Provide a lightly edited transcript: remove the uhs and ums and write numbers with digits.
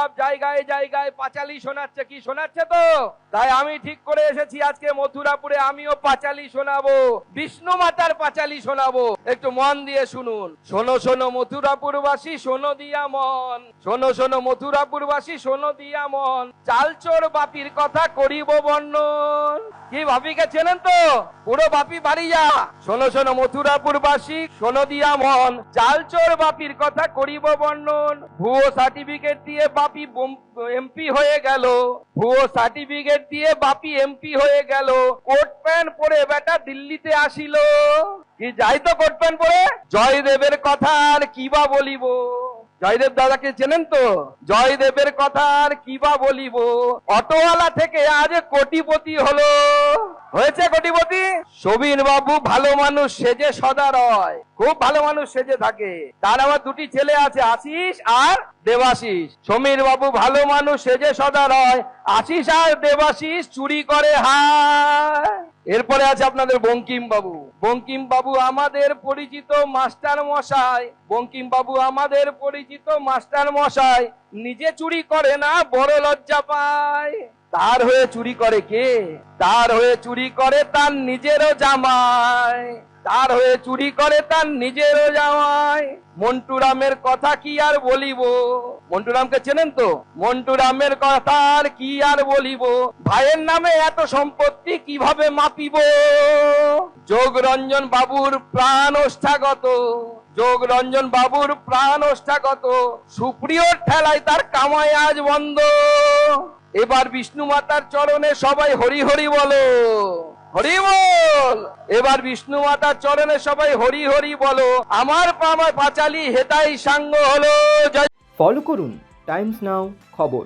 সব জায়গায় জায়গায় পাঁচালি শোনাচ্ছে, কি শোনাচ্ছে তো? তাই আমি ঠিক করে এসেছি আজকে মথুরাপুরে আমিও পাঁচালি শোনাবো, বিষ্ণু মাতার পাঁচালি শোনাবো। একটু মন দিয়ে শুনুন। শোনো শোনো মথুরাপুরবাসী শোনো দিয়া মন, শোনো শোনো মথুরাপুরবাসী শোনো দিয়া মন, চালচোর বাপির কথা করিব বর্ণন। কি বাপিকে চেনেন তো? পুরো বাপি বাড়ি যা। শোনো শোনো মথুরাপুরবাসী শোনো দিয়া মন, চালচোর বাপির কথা করিব বর্ণন। ভুয়ো সার্টিফিকেট দিয়ে বাপি এমপি হয়ে গেল, ভুয়ো সার্টিফিকেট দিয়ে বাপি এমপি হয়ে গেল। কোট প্যান্ট পরে বেটা দিল্লিতে আসিল। কি যাই তো কোট প্যান্ট পরে? জয়দেবের কথা আর কি বা বলিব। জয়দেব দাদাকে চেনেন তো? জয়দেবের কথা আর কি বা বলিব। অটোওয়ালা থেকে আজ কোটিপতি হলো। হয়েছে কোটিপতি। সবিন বাবু ভালো মানুষ সেজে সদা রয়, খুব ভালো মানুষ সেজে থাকে। তার আবার দুটি ছেলে আছে, আশিস আর দেবাশিস। সমীর বাবু ভালো মানুষ সেজে সদা রয়, আশিস আর দেবাশিস চুরি করে হায়। এরপরে আছে আপনাদের বঙ্কিম বাবু। বঙ্কিম বাবু আমাদের পরিচিত মাস্টার মশাই, বঙ্কিম বাবু আমাদের পরিচিত মাস্টার মশাই। নিজে চুরি করে না বড় লজ্জা পায়। তার হয়ে চুরি করে কে? তার হয়ে চুরি করে তার নিজেরও জামাই, তার হয়ে চুরি করে তার নিজেরও জামাই। মন্টুরামের কথা কি আর বলিব। মন্টুরামকে চেনেন তো? মন্টুরামের কথা আর কি আর বলিব। ভাইয়ের নামে এত সম্পত্তি কিভাবে মাপিব। যোগরঞ্জন বাবুর প্রাণ ওষ্ঠাগত, যোগরঞ্জন বাবুর প্রাণ ওষ্ঠাগত। সুপ্রিয়র ঠেলায় তার কামাই আজ বন্ধ। এবার বিষ্ণু মাতার চরণে সবাই হরি হরি বলো, হরি বল। এবার বিষ্ণু মাতার চরণে সবাই হরি হরি বলো। আমার পাচালি হেতাই সাঙ্গ হলো। ফলো করুন টাইমস নাও খবর।